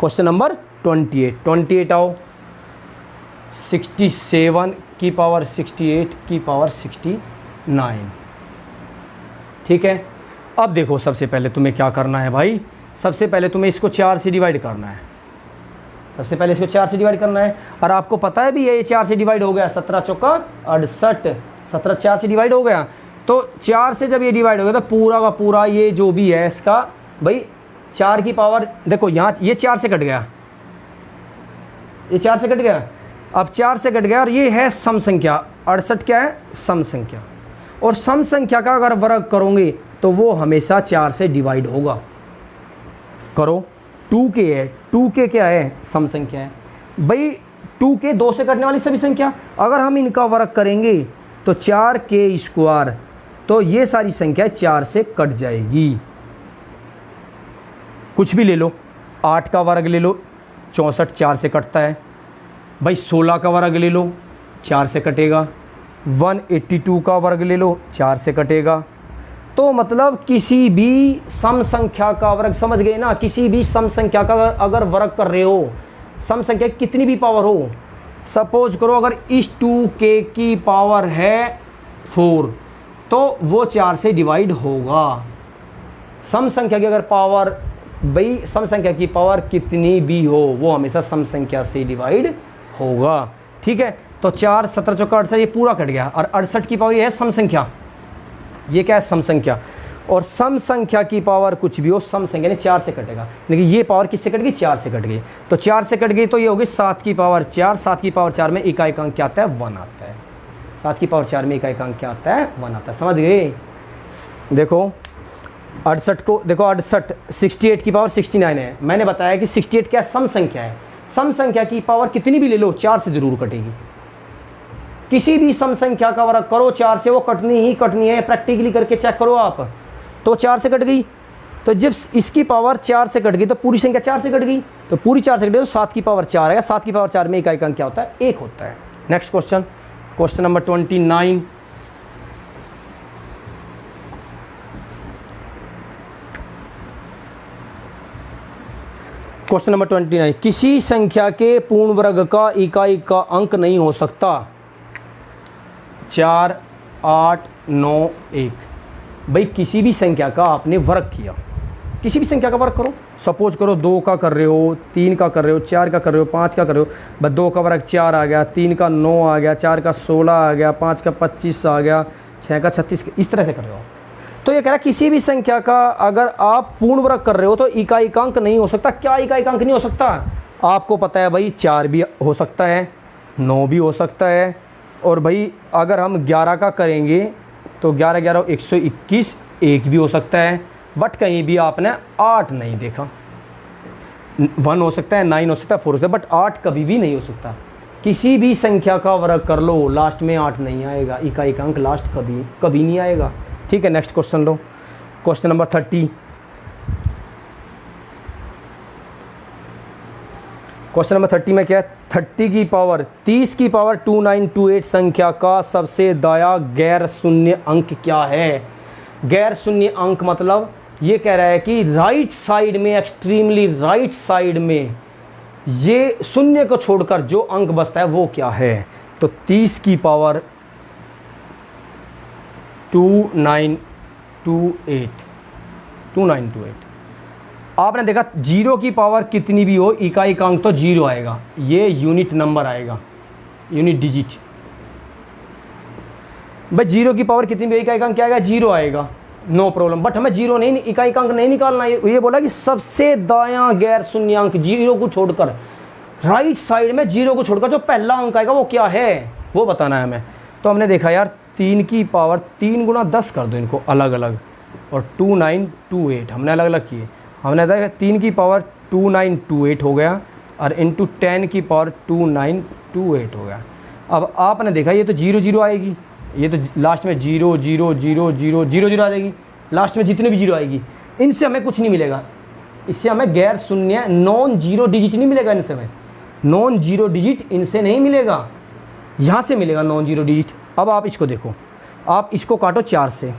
क्वेश्चन नंबर 28 आओ। 67 की पावर 68 की पावर 69, ठीक है। अब देखो सबसे पहले तुम्हें क्या करना है भाई, सबसे पहले तुम्हें इसको 4 से डिवाइड करना है, सबसे पहले इसको 4 से डिवाइड करना है। और आपको पता है भी ये 4 से डिवाइड हो गया, 17 चौका 68, 17 4 से डिवाइड हो गया। तो 4 से जब ये डिवाइड हो गया तो पूरा का पूरा ये जो भी है इसका भाई 4 की पावर देखो यहाँ ये 4 से कट गया, ये 4 से कट गया, अब 4 से कट गया और ये है सम संख्या 68 क्या है सम संख्या, और सम संख्या का अगर वर्ग करोगे तो वो हमेशा 4 से डिवाइड होगा। करो 2k है, 2k क्या है सम संख्या है भाई, 2k 2 से कटने वाली सभी संख्या, अगर हम इनका वर्ग करेंगे तो 4k², तो ये सारी संख्या 4 से कट जाएगी। कुछ भी ले लो, 8 का वर्ग ले लो 64 4 से कटता है भाई, 16 का वर्ग ले लो 4 से कटेगा, 182 का वर्ग ले लो 4 से कटेगा। तो मतलब किसी भी सम संख्या का वर्ग, समझ गए ना, किसी भी सम संख्या का अगर वर्ग कर रहे हो, सम संख्या कितनी भी पावर हो, सपोज करो अगर इस 2k की पावर है 4 तो वो 4 से डिवाइड होगा। सम संख्या की अगर पावर भाई, सम संख्या की पावर कितनी भी हो वो हमेशा सम संख्या से डिवाइड होगा, ठीक है। तो 4 17 चौका 68 ये पूरा कट गया, और 68 की पावर ये है सम संख्या, ये क्या है सम संख्या, और सम संख्या की पावर कुछ भी हो सम संख्या ने 4 से कटेगा, लेकिन ये पावर किससे कट गई 4 से कट गई। तो 4 से कट गई तो ये हो गई 7 की पावर 4, 7 की पावर 4 में इकाई का अंक क्या आता है 1 आता है, 7 की पावर 4 में इकाई का अंक क्या आता है 1 आता है, समझ गए। देखो 68 को देखो 68 68 की पावर 69 है, मैंने बताया कि 68 क्या सम संख्या है, सम संख्या की पावर कितनी भी ले लो 4 से जरूर कटेगी। किसी भी सम संख्या का वर्ग करो 4 से वो कटनी ही कटनी है, प्रैक्टिकली करके चेक करो आप। तो 4 से कट गई, तो जब इसकी पावर 4 से कट गई तो पूरी संख्या 4 से कट गई, तो पूरी 4 से कट गई तो 7 की पावर 4 आएगा, 7 की पावर 4 में इकाई का अंक क्या होता है 1 होता है। Next question, question number 29, question number 29, किसी संख्या के पूर्ण वर्ग का इकाई का अंक नहीं हो सकता। 4 8 9 1 भाई, किसी भी संख्या का आपने वर्ग किया, किसी भी संख्या का वर्ग करो, सपोज करो 2 का कर रहे हो, 3 का कर रहे हो, 4 का कर रहे हो, 5 का कर रहे हो, बस 2 का वर्ग 4 आ गया, 3 का 9 आ गया, 4 का 16 आ गया, 5 का 25 आ गया, 6 का 36, इस तरह से कर रहे हो। तो ये कह रहा है किसी भी संख्या का अगर आप पूर्ण वर्ग कर रहे हो तो इकाई का अंक नहीं हो सकता। क्या इकाई का अंक नहीं हो सकता? आपको पता है भाई 4 भी हो सकता है, 9 भी हो सकता है, और भाई अगर हम 11 का करेंगे तो 11 11 121 1 भी हो सकता है, बट कहीं भी आपने 8 नहीं देखा। 1 हो सकता है, 9 हो सकता है, 4 हो सकता है, बट 8 कभी भी नहीं हो सकता। किसी भी संख्या का वर्ग कर लो लास्ट में 8 नहीं आएगा, इकाई का अंक लास्ट कभी नहीं आएगा, ठीक है। नेक्स्ट क्वेश्चन लो, क्वेश्चन नंबर 30, क्वेश्चन नंबर 30 में क्या है, 30 की पावर 30 की पावर 2928 संख्या का सबसे दायां गैर शून्य अंक क्या है। गैर शून्य अंक मतलब ये कह रहा है कि राइट साइड में, एक्सट्रीमली राइट साइड में ये शून्य को छोड़कर जो अंक बचता है वो क्या है। तो 30 की पावर 2928 आपने देखा 0 की पावर कितनी भी हो इकाई का अंक तो 0 आएगा, ये यूनिट नंबर आएगा, यूनिट डिजिट। भाई 0 की पावर कितनी भी इकाई का अंक क्या आएगा 0 आएगा, नो प्रॉब्लम, बट हमें 0 नहीं, इकाई का अंक नहीं निकालना। ये बोला कि सबसे दायां गैर शून्य अंक 0 को छोड़कर, राइट साइड में 0 को छोड़कर जो पहला अंक आएगा वो क्या है वो बताना है हमें। तो हमने देखा यार 3 की पावर 3 गुणा 10 कर दो इनको अलग अलग, और 2928 हमने अलग अलग किए। हमने देखा 3 की पावर 2928 हो गया और इंटू 10 की पावर 2928 हो गया। अब आपने देखा ये तो 0 0 आएगी, ये तो लास्ट में 0 0 0 0 0 0 आ जाएगी, लास्ट में जितने भी 0 आएगी, इनसे हमें कुछ नहीं मिलेगा, इससे हमें गैर शून्य नॉन जीरो डिजिट नहीं मिलेगा, इनसे हमें नॉन जीरो डिजिट इनसे नहीं मिलेगा, यहाँ से मिलेगा नॉन जीरो डिजिट। अब आप इसको देखो, आप इसको काटो 4 से,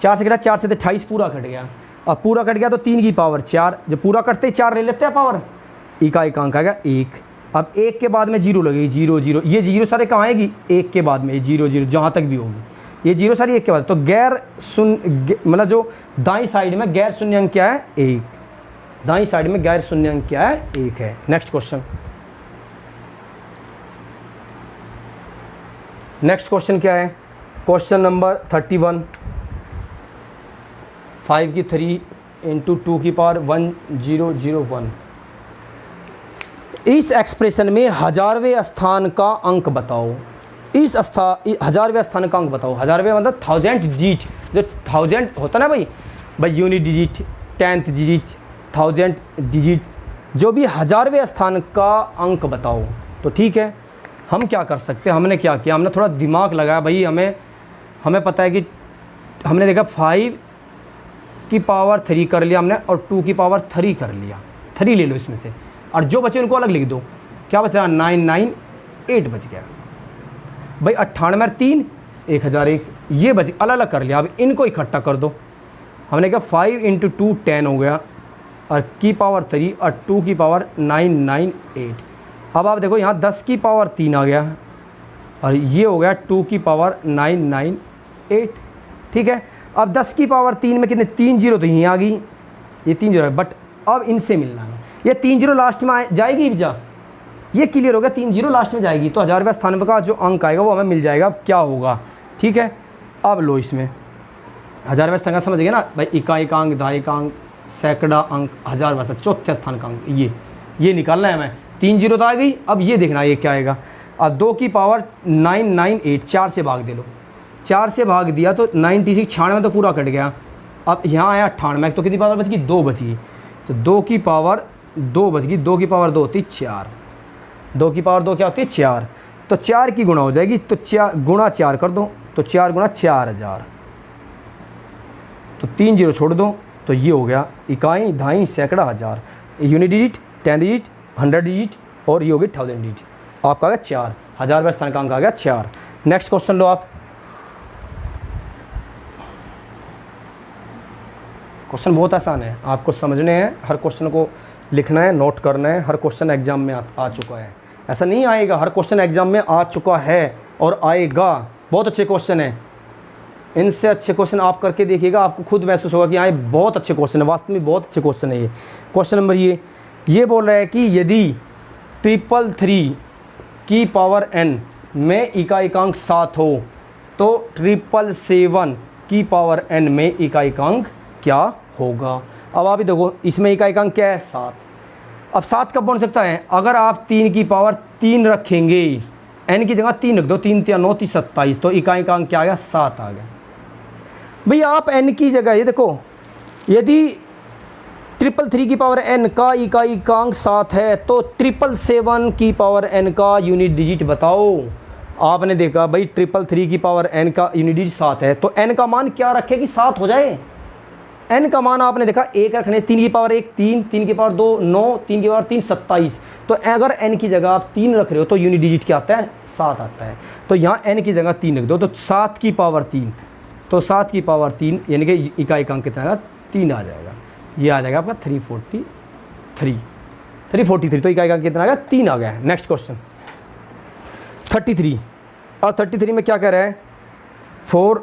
4 से कटा, 4 से तो 28 पूरा कट गया, अब पूरा कट गया तो 3 की पावर 4, जब पूरा कटते ही 4 ले लेते हैं पावर, इकाई अंक आ गया 1। अब 1 के बाद में 0 लगेगी, 0 0, ये 0 सारे कहाँ आएगी, 1 के बाद में 0 0 जहाँ तक भी होगी, ये 0 सारी 1 के बाद, तो गैर शून्य मतलब जो दाईं साइड में गैर शून्य अंक क्या है, 1, दाईं साइड में गैर शून्य अंक क्या है, 1 है। नेक्स्ट क्वेश्चन, नेक्स्ट क्वेश्चन क्या है, क्वेश्चन नंबर 31, 5 की 3 इंटू 2 की पावर 1001, इस एक्सप्रेशन में हजारवें स्थान का अंक बताओ, इस हजारवें स्थान का अंक बताओ। हजारवें मतलब 1000 डिजिट, जो 1000 होता ना भाई unit digit, 10th digit, 1000 digit, जो भी हजारवें स्थान का अंक बताओ। तो ठीक है, हम क्या कर सकते हैं, हमने क्या किया, हमने थोड़ा दिमाग लगाया भाई, हमें पता है कि हमने देखा 5 की पावर 3 कर लिया हमने, और 2 की पावर 3 कर लिया, 3 ले लो इसमें से, और जो बचे उनको अलग लिख दो, क्या बच रहा, 998 बच गया भाई, 98 और 3 1001, ये बच अलग अलग कर लिया। अब इनको इकट्ठा कर दो, हमने कहा 5 इंटू 2 10 हो गया, और की पावर 3 और 2 की पावर 998। अब आप देखो यहाँ 10 की पावर 3 आ गया, और ये हो गया 2 की पावर 998, ठीक है। अब 10 की पावर 3 में कितने, 3 0 तो यहीं आ गई, ये 3 0 है, बट अब इनसे मिलना है, ये 3 0 लास्ट में जाएगी जा, ये क्लियर हो गया, 3 0 लास्ट में जाएगी, तो हजारवें स्थान का जो अंक आएगा वो हमें मिल जाएगा। अब क्या होगा, ठीक है, अब लो इसमें हजारवें स्थान का समझ गए ना भाई, इकाई का अंक, दहाई का अंक, सैकड़ा अंक, हजारवें स्थान, चौथे स्थान का अंक, ये निकालना है हमें। 3 0 तो आ गई, अब ये देखना ये क्या आएगा। अब 2 की पावर 998, 4 से भाग दे लो, 4 से भाग दिया तो 96, 96 तो पूरा कट गया। अब यहाँ आया 98, तो कितनी पावर बच गई, 2 बच गई, तो 2 की पावर 2 बच गई, 2 की पावर 2 होती 4, 2 की पावर 2 क्या होती है 4, तो 4 की गुणा हो जाएगी, तो 4 गुणा 4 कर दो, तो 4 गुणा 4000, तो 3 0 छोड़ दो, तो ये हो गया इकाई, दहाई, सैकड़ा, हज़ार, यूनिट डिजिट, 10 डिजिट, 100 डिजिट, और ये हो गई 1000 डिजिट। आपका आ गया 4, हजारवें स्थान का अंक आ गया 4। नेक्स्ट क्वेश्चन लो आप, क्वेश्चन बहुत आसान है, आपको समझने हैं, हर क्वेश्चन को लिखना है, नोट करना है, हर क्वेश्चन एग्जाम में आ चुका है, ऐसा नहीं आएगा, हर क्वेश्चन एग्जाम में आ चुका है और आएगा। बहुत अच्छे क्वेश्चन है, इनसे अच्छे क्वेश्चन आप करके देखिएगा, आपको खुद महसूस होगा कि हाँ ये बहुत अच्छे क्वेश्चन है, वास्तव में बहुत अच्छे क्वेश्चन है। ये क्वेश्चन नंबर ये बोल रहा है कि यदि 333 की पावर n में इकाइकांक 7 हो तो 777 की पावर n में इकाइकांक क्या होगा। अब आप ही देखो, इसमें इकाइकांक क्या है, 7। अब 7 कब बन सकता है, अगर आप 3 की पावर 3 रखेंगे, n की जगह 3 रख दो, 3 3 9 27, तो इकाइकांक क्या आ गया, 7 आ गया। भैया आप n की जगह ये देखो, यदि 333 की पावर n का इकाइकांक 7 है तो 777 की पावर n का यूनिट डिजिट बताओ। आपने देखा भाई 333 की पावर n का यूनिट डिजिट 7 है, तो n का मान क्या रखे कि 7 हो जाए। n का मान आपने देखा 1 रखने, 3 की पावर 1 3, 3 की पावर 2 9, 3 की पावर 3 27, तो अगर n की जगह आप 3 रख रहे हो तो यूनिट डिजिट क्या आता है, 7 आता है। तो यहाँ n की जगह 3 रख दो, तो 7 की पावर 3, तो 7 की पावर 3 यानी कि इकाइकांक कितना आएगा, 3 आ जाएगा। ये आ जाएगा आपका 343, तो इकाइकांक कितना आ गया, 3 आ गया है। नेक्स्ट क्वेश्चन 33, और 33 में क्या कह रहा है, 4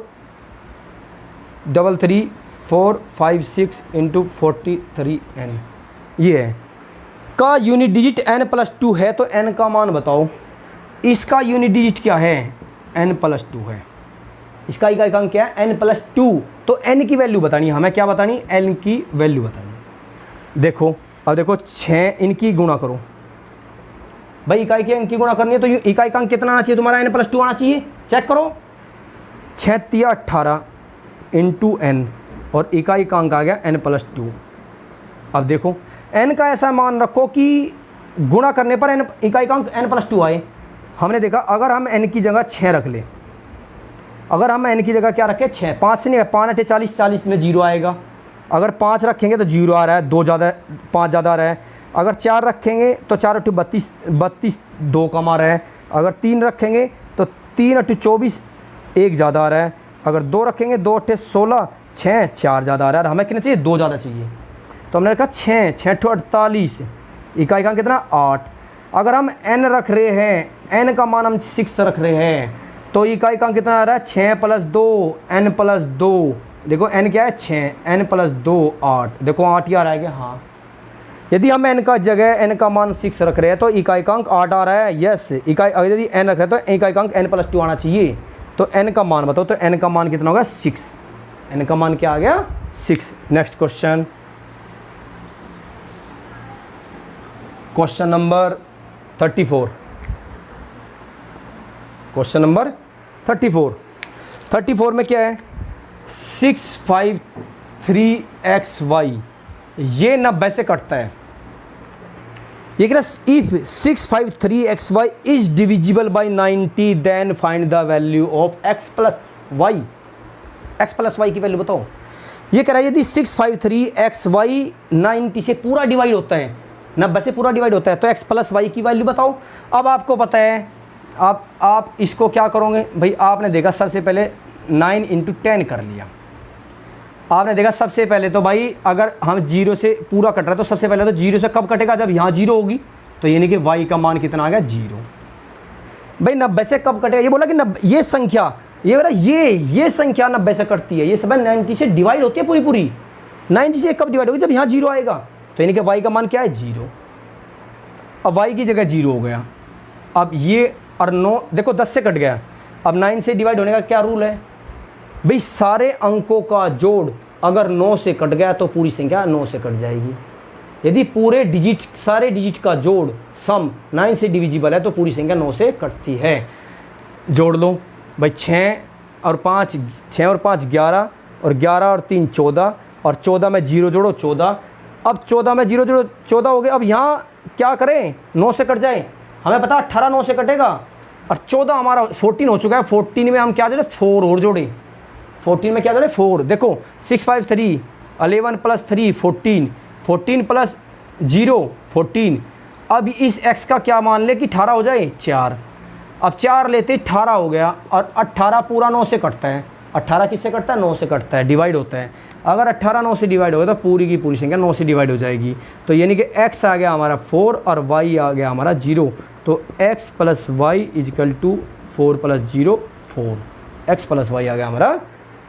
3 3 4 5 6 इंटू 43n, ये है का यूनिट डिजिट n+2 है, तो n का मान बताओ। इसका यूनिट डिजिट क्या है, n+2 है, इसका इकाइकांक क्या है, n+2, तो n की वैल्यू बतानी है हमें, क्या बतानी, n की वैल्यू बतानी। देखो अब देखो 6 इनकी गुणा करो भाई, इकाई की अंक की गुणा करनी है तो इकाइकांक कितना आना चाहिए तुम्हारा, n+2 आना चाहिए। चेक करो, 6 3 18 इंटू n, और इकाइकांक आ गया n+2। अब देखो n का ऐसा मान रखो कि गुणा करने पर n इकाइकांक n+2 आए, हमने देखा अगर हम n की जगह 6 रख लें, अगर हम n की जगह क्या रखें 6, 5 से नहीं, 5 8 40, 40 में 0 आएगा। अगर 5 रखेंगे तो 0 आ रहा है, 2 ज़्यादा 5 ज़्यादा आ रहा है। अगर 4 रखेंगे तो 4 8 32, 32 2 कम आ रहा है। अगर 3 रखेंगे तो 3 8 24, 1 ज़्यादा आ रहा है। अगर 2 रखेंगे 2 8 16, 6 4 ज़्यादा आ रहा है। हमें कितना चाहिए, 2 ज़्यादा चाहिए। तो हमने रखा 6 6 48, इकाई का कितना 8। अगर हम n रख रहे हैं, n का मान हम 6 रख रहे हैं, तो इकाई का कितना आ रहा है 6 + 2 n + 2। देखो n क्या है 6, n + 2 8। देखो 8 ही आ रहा है क्या, हाँ। यदि हम n का जगह n का मान 6 रख रहे हैं तो इकाई का अंक 8 आ रहा है, यस। इकाई यदि n रख रहे हैं तो इकाई का अंक n + 2 आना चाहिए। तो n का मान बताओ, तो n का मान कितना होगा 6। n का मान क्या आ गया 6। Next question, question number 34। Question number 34 में क्या है, 653xy ये 90 से कटता है। ये कह रहा if 653xy is divisible by 90 then find the value of x + y। x + y की वैल्यू बताओ। ये कह रहा है यदि 653xy 90 से पूरा डिवाइड होता है, 90 से पूरा डिवाइड होता है, तो x + y की वैल्यू बताओ। अब आपको पता है, आप इसको क्या करोगे भाई, आपने देखा सबसे पहले 9 × 10 कर लिया। आपने देखा सबसे पहले तो भाई अगर हम 0 से पूरा कट रहा है तो सबसे पहले तो 0 से कब कटेगा, जब यहाँ 0 होगी। तो यानी कि y का मान कितना आ गया 0। भाई 90 से कब कटेगा, ये बोला कि 90, ये संख्या, ये बोला ये संख्या 90 से कटती है, ये सब 90 से डिवाइड होती है पूरी 90 से कब डिवाइड होगी, जब यहाँ 0 आएगा। तो यानी कि y का मान क्या है 0। अब y की जगह 0 हो गया। अब ये और 9 देखो 10 से कट गया। अब 9 से डिवाइड होने का क्या रूल है भाई, सारे अंकों का जोड़ अगर 9 से कट गया तो पूरी संख्या 9 से कट जाएगी। यदि पूरे डिजिट, सारे डिजिट का जोड़ सम 9 से डिविजिबल है तो पूरी संख्या 9 से कटती है। जोड़ लो भाई, 6 और 5 11, और 11 और 3 14, और 14 में 0 जोड़ो 14। अब 14 में 0 जोड़ो 14 हो गए। अब यहाँ क्या करें, 9 से कट जाए, हमें पता 18 9 से कटेगा, और 14 हमारा 14 हो चुका है। 14 में हम क्या जोड़े, 4 और जोड़े। 14 में क्या जोड़े 4। देखो 653 11 + 3 14, 14 + 0 14। अब इस x का क्या मान ले कि 18 हो जाए 4। अब 4 लेते 18 हो गया, और 18 पूरा 9 से कटता है। 18 किससे कटता है, 9 से कटता है, डिवाइड होता है। अगर 18 9 से डिवाइड होगा तो पूरी की पूरी संख्या 9 से डिवाइड हो जाएगी। तो यानी कि x आ गया हमारा 4 और y आ गया हमारा 0। तो x + y = 4 + 0 4। x + y आ गया हमारा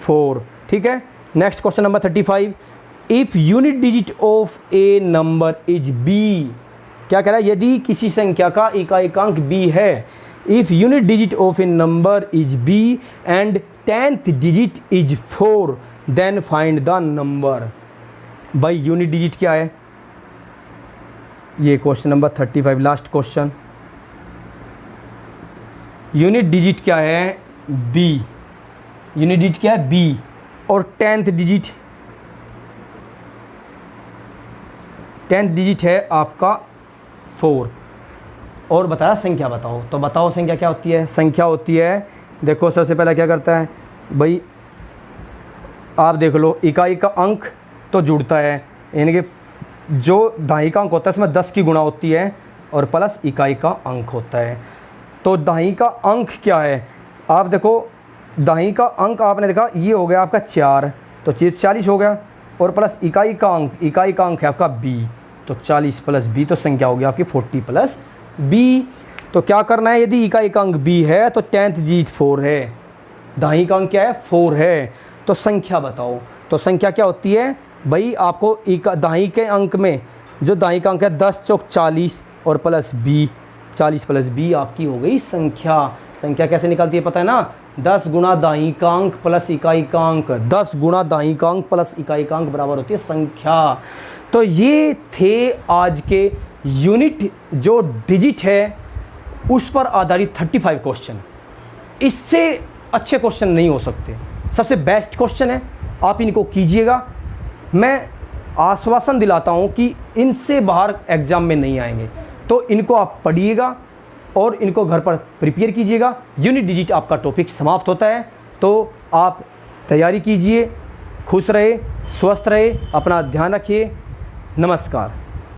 4। ठीक है। Next question number 35। If unit digit of a number is b, क्या कह रहा है, यदि किसी संख्या का इकाइकांक b है, if unit digit of a number is b and 10th digit is 4 then find the number. भाई यूनिट डिजिट क्या है, ये question number 35 last question. Unit digit क्या है b, यूनिट डिजिट क्या है b, और 10th डिजिट है आपका 4, और बताया संख्या बताओ। तो बताओ संख्या क्या होती है। संख्या होती है, देखो सबसे पहले क्या करता है भाई, आप देख लो, इकाई का अंक तो जुड़ता है, यानी कि जो दहाई का अंक होता है उसमें 10 की गुणा होती है, और प्लस इकाई का अंक होता है। तो दहाई का अंक क्या है, आप देखो दहाई का अंक आपने देखा ये हो गया आपका 4, तो 40 हो गया, और प्लस इकाई का अंक है आपका b, तो 40 + b, तो संख्या हो गई आपकी 40 + b। तो क्या करना है, यदि इकाई का अंक b है तो 10th डिजिट 4 है, दहाई का अंक क्या है 4 है, तो संख्या बताओ। तो संख्या क्या होती है भाई, आपको दहाई के अंक में जो दहाई का अंक है 10 चौक 40 और प्लस b, 40 + b आपकी हो गई संख्या। संख्या कैसे निकलती है पता है ना, 10 गुणा दाई का अंक प्लस इकाई का अंक, 10 गुणा दाई का अंक प्लस इकाई का अंक बराबर होती है संख्या। तो ये थे आज के यूनिट जो डिजिट है उस पर आधारित 35 क्वेश्चन। इससे अच्छे क्वेश्चन नहीं हो सकते, सबसे बेस्ट क्वेश्चन है, आप इनको कीजिएगा। मैं आश्वासन दिलाता हूँ कि इनसे बाहर एग्ज़ाम में नहीं आएंगे, तो इनको आप पढ़िएगा और इनको घर पर प्रिपेयर कीजिएगा। यूनिट डिजिट आपका टॉपिक समाप्त होता है, तो आप तैयारी कीजिए। खुश रहे, स्वस्थ रहे, अपना ध्यान रखिए। नमस्कार।